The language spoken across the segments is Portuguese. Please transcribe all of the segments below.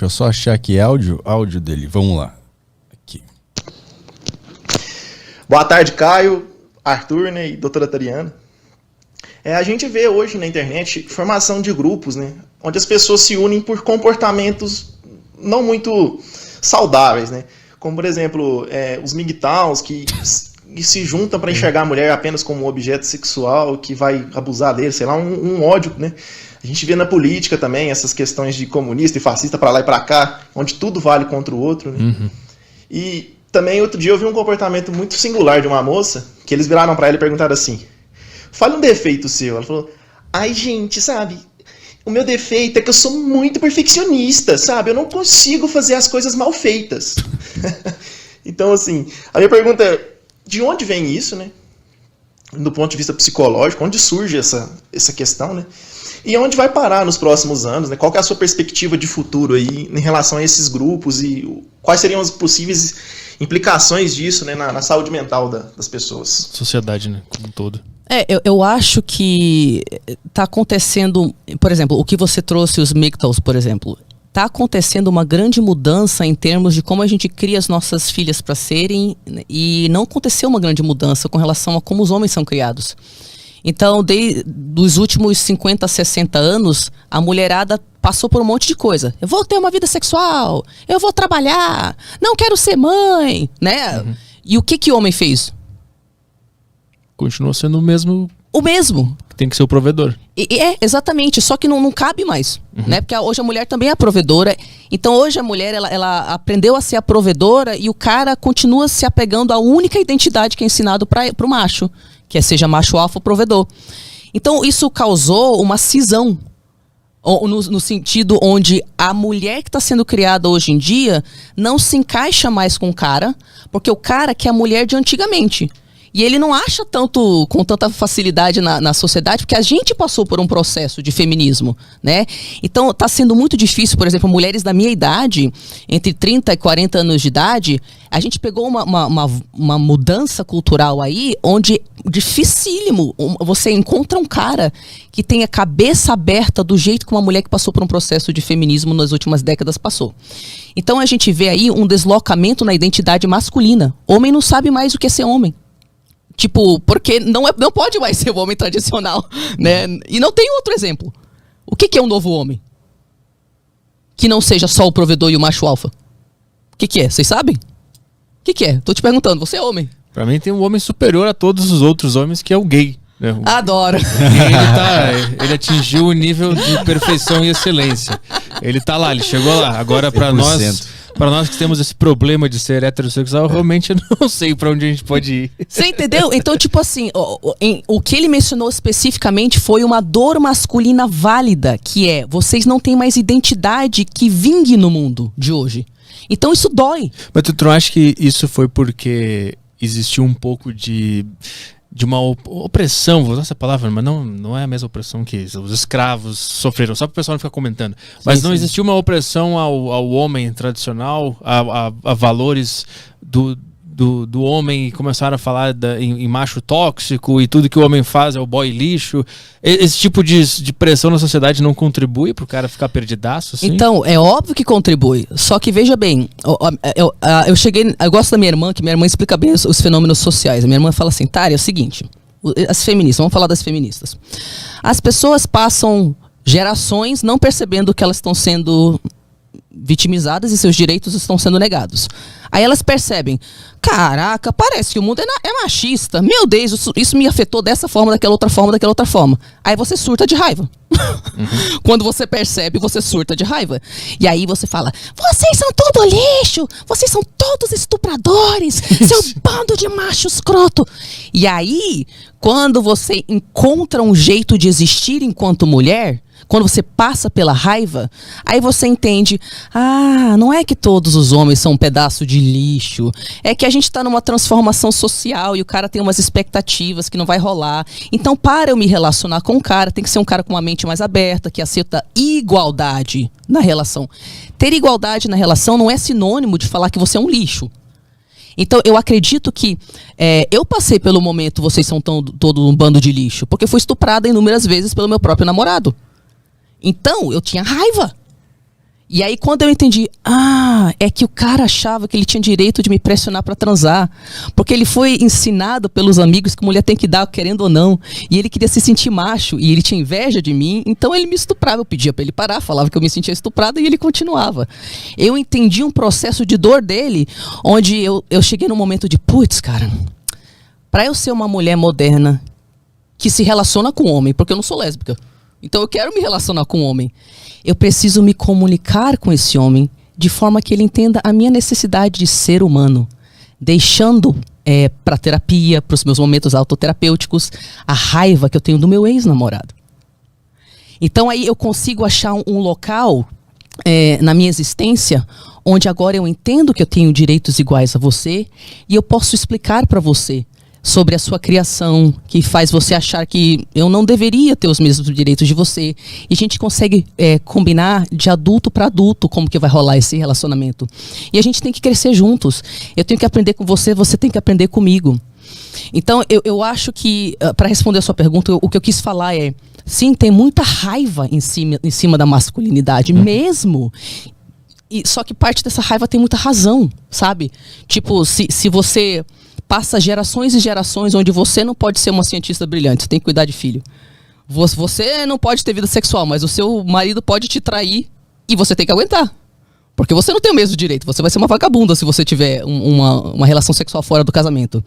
Deixa eu só achar aqui áudio dele. Vamos lá. Aqui. Boa tarde, Caio, Arthur, né, e doutora Tariana. A gente vê hoje na internet formação de grupos, né, onde as pessoas se unem por comportamentos não muito saudáveis, né? Como, por exemplo, os MGTOWs que se juntam para enxergar a mulher apenas como um objeto sexual que vai abusar dele, sei lá, um ódio, né? A gente vê na política também essas questões de comunista e fascista para lá e para cá, onde tudo vale contra o outro, né? Uhum. E também, outro dia, eu vi um comportamento muito singular de uma moça, que eles viraram pra ela e perguntaram assim, fale um defeito seu. Ela falou, ai, gente, sabe, o meu defeito é que eu sou muito perfeccionista, sabe, eu não consigo fazer as coisas mal feitas. Então, assim, a minha pergunta é, de onde vem isso, né? Do ponto de vista psicológico, onde surge essa questão, né? E onde vai parar nos próximos anos, né? Qual que é a sua perspectiva de futuro aí em relação a esses grupos e quais seriam as possíveis implicações disso, né, na saúde mental das pessoas? Sociedade, né, como um todo. Eu acho que está acontecendo, por exemplo, o que você trouxe, os MGTOWs, por exemplo, está acontecendo uma grande mudança em termos de como a gente cria as nossas filhas para serem, e não aconteceu uma grande mudança com relação a como os homens são criados. Então, dos últimos 50, 60 anos, a mulherada passou por um monte de coisa. Eu vou ter uma vida sexual, eu vou trabalhar, não quero ser mãe, né? Uhum. E o que o homem fez? Continua sendo o mesmo. O mesmo. Tem que ser o provedor. Exatamente, só que não cabe mais, né? Porque hoje a mulher também é a provedora. Então hoje a mulher, ela aprendeu a ser a provedora e o cara continua se apegando à única identidade que é ensinado para o macho, que seja macho alfa ou provedor. Então isso causou uma cisão, no sentido onde a mulher que está sendo criada hoje em dia não se encaixa mais com o cara, porque o cara quer a mulher de antigamente. E ele não acha com tanta facilidade na sociedade, porque a gente passou por um processo de feminismo, né? Então está sendo muito difícil, por exemplo, mulheres da minha idade, entre 30 e 40 anos de idade, a gente pegou uma mudança cultural aí, onde dificílimo você encontra um cara que tenha cabeça aberta do jeito que uma mulher que passou por um processo de feminismo nas últimas décadas passou. Então a gente vê aí um deslocamento na identidade masculina. Homem não sabe mais o que é ser homem. Tipo, porque não pode mais ser o homem tradicional, né? E não tem outro exemplo. O que é um novo homem? Que não seja só o provedor e o macho alfa. O que é? Vocês sabem? O que é? Tô te perguntando, você é homem? Pra mim tem um homem superior a todos os outros homens, que é o gay. Né? Adoro. Ele atingiu o nível de perfeição e excelência. Ele tá lá, ele chegou lá. Agora pra nós que temos esse problema de ser heterossexual, realmente eu não sei pra onde a gente pode ir. Você entendeu? Então, tipo assim, o que ele mencionou especificamente foi uma dor masculina válida, que é, vocês não têm mais identidade que vingue no mundo de hoje. Então isso dói. Mas tu não acha que isso foi porque existiu um pouco de uma opressão, vou usar essa palavra, mas não é a mesma opressão que os escravos sofreram, só para o pessoal não ficar comentando. Mas sim, não existiu uma opressão ao homem tradicional, a valores do homem, e começaram a falar em macho tóxico e tudo que o homem faz é o boy lixo. Esse tipo de pressão na sociedade não contribui para o cara ficar perdidaço? Assim? Então, é óbvio que contribui. Só que veja bem, eu gosto da minha irmã, que minha irmã explica bem os fenômenos sociais. A minha irmã fala assim, Tari, é o seguinte, as feministas, vamos falar das feministas. As pessoas passam gerações não percebendo que elas estão sendo vitimizadas e seus direitos estão sendo negados. Aí elas percebem, caraca, parece que o mundo é machista. Meu Deus, isso me afetou dessa forma, daquela outra forma. Aí você surta de raiva. Uhum. Quando você percebe, você surta de raiva. E aí você fala, vocês são todo lixo, vocês são todos estupradores, seu bando de macho escroto. E aí, quando você encontra um jeito de existir enquanto mulher, quando você passa pela raiva, aí você entende, não é que todos os homens são um pedaço de lixo, é que a gente está numa transformação social e o cara tem umas expectativas que não vai rolar. Então, para eu me relacionar com o cara, tem que ser um cara com uma mente mais aberta, que aceita igualdade na relação. Ter igualdade na relação não é sinônimo de falar que você é um lixo. Então, eu acredito que eu passei pelo momento, vocês são todo um bando de lixo, porque fui estuprada inúmeras vezes pelo meu próprio namorado. Então, eu tinha raiva. E aí quando eu entendi, é que o cara achava que ele tinha direito de me pressionar pra transar, porque ele foi ensinado pelos amigos que mulher tem que dar querendo ou não, e ele queria se sentir macho, e ele tinha inveja de mim, então ele me estuprava, eu pedia pra ele parar, falava que eu me sentia estuprada e ele continuava. Eu entendi um processo de dor dele, onde eu cheguei num momento de, putz, cara, pra eu ser uma mulher moderna, que se relaciona com homem, porque eu não sou lésbica, então eu quero me relacionar com homem, eu preciso me comunicar com esse homem de forma que ele entenda a minha necessidade de ser humano, deixando para terapia, para os meus momentos autoterapêuticos, a raiva que eu tenho do meu ex-namorado. Então aí eu consigo achar um local na minha existência onde agora eu entendo que eu tenho direitos iguais a você e eu posso explicar para você sobre a sua criação, que faz você achar que eu não deveria ter os mesmos direitos de você. E a gente consegue combinar de adulto para adulto como que vai rolar esse relacionamento. E a gente tem que crescer juntos. Eu tenho que aprender com você, você tem que aprender comigo. Então, eu acho que, para responder a sua pergunta, o que eu quis falar é, sim, tem muita raiva em cima da masculinidade, mesmo. Só que parte dessa raiva tem muita razão, sabe? Tipo, se você passa gerações e gerações onde você não pode ser uma cientista brilhante, você tem que cuidar de filho. Você não pode ter vida sexual, mas o seu marido pode te trair e você tem que aguentar. Porque você não tem o mesmo direito, você vai ser uma vagabunda se você tiver uma relação sexual fora do casamento.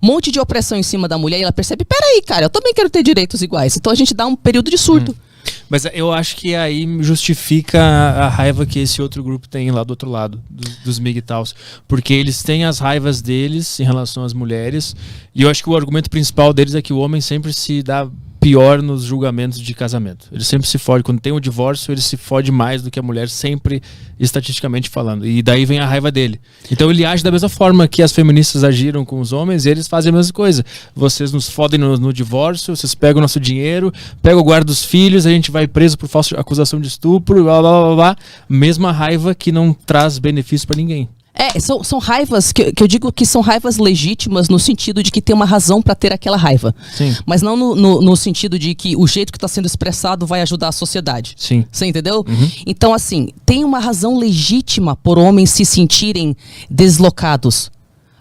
Um monte de opressão em cima da mulher e ela percebe, peraí, cara, eu também quero ter direitos iguais. Então a gente dá um período de surto. Mas eu acho que aí justifica a raiva que esse outro grupo tem lá do outro lado, dos MGTOWs. Porque eles têm as raivas deles em relação às mulheres. E eu acho que o argumento principal deles é que o homem sempre se dá pior nos julgamentos de casamento. Ele sempre se fode. Quando tem o divórcio, ele se fode mais do que a mulher, sempre estatisticamente falando. E daí vem a raiva dele. Então ele age da mesma forma que as feministas agiram com os homens, e eles fazem a mesma coisa. Vocês nos fodem no divórcio, vocês pegam o nosso dinheiro, pegam o guarda dos filhos, a gente vai preso por falsa acusação de estupro, blá blá blá blá. Mesma raiva que não traz benefício pra ninguém. São raivas que eu digo que são raivas legítimas no sentido de que tem uma razão para ter aquela raiva. Sim. Mas não no sentido de que o jeito que está sendo expressado vai ajudar a sociedade. Sim. Você entendeu? Então, assim, tem uma razão legítima por homens se sentirem deslocados,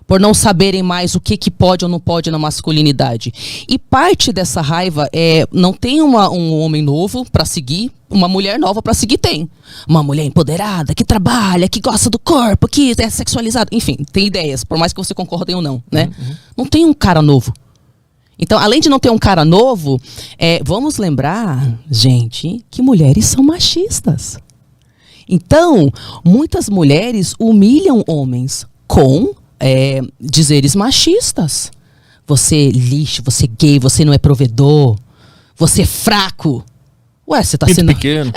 por não saberem mais o que pode ou não pode na masculinidade. E parte dessa raiva não tem um homem novo para seguir, uma mulher nova para seguir tem. Uma mulher empoderada, que trabalha, que gosta do corpo, que é sexualizada. Enfim, tem ideias, por mais que você concordem ou não, né? Não tem um cara novo. Então, além de não ter um cara novo, vamos lembrar, gente, que mulheres são machistas. Então, muitas mulheres humilham homens com dizeres machistas. Você é lixo, você é gay, você não é provedor, você é fraco. Ué, você tá sendo pequeno.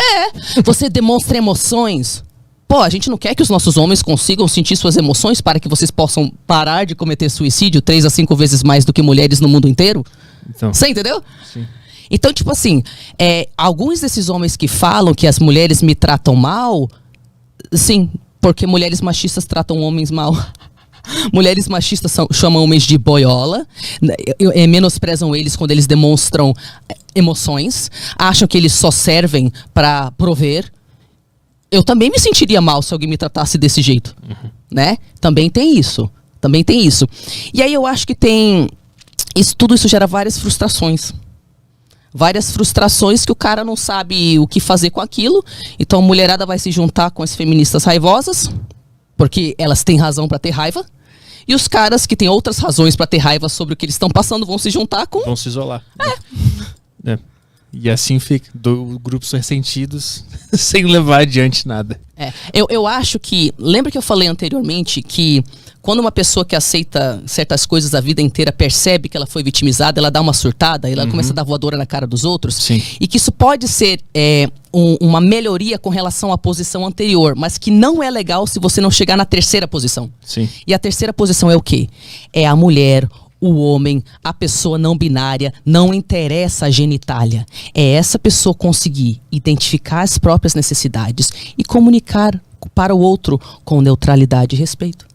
Você demonstra emoções. Pô, a gente não quer que os nossos homens consigam sentir suas emoções para que vocês possam parar de cometer suicídio 3 a 5 vezes mais do que mulheres no mundo inteiro? Então, Você entendeu? sim. Então, tipo assim, alguns desses homens que falam que as mulheres me tratam mal, sim, porque mulheres machistas tratam homens mal. Mulheres machistas chamam homens de boiola, menosprezam eles quando eles demonstram emoções, acham que eles só servem para prover. Eu também me sentiria mal se alguém me tratasse desse jeito, né? Também tem isso. E aí eu acho que tudo isso gera várias frustrações. Várias frustrações que o cara não sabe o que fazer com aquilo. Então a mulherada vai se juntar com as feministas raivosas, porque elas têm razão para ter raiva. E os caras que têm outras razões para ter raiva sobre o que eles estão passando vão se juntar com... Vão se isolar. E assim fica, grupos ressentidos, sem levar adiante nada. Eu acho que... Lembra que eu falei anteriormente que quando uma pessoa que aceita certas coisas a vida inteira percebe que ela foi vitimizada, ela dá uma surtada, ela começa a dar voadora na cara dos outros? Sim. E que isso pode ser uma melhoria com relação à posição anterior, mas que não é legal se você não chegar na terceira posição. Sim. E a terceira posição é o quê? É a mulher, o homem, a pessoa não binária, não interessa a genitália. É essa pessoa conseguir identificar as próprias necessidades e comunicar para o outro com neutralidade e respeito.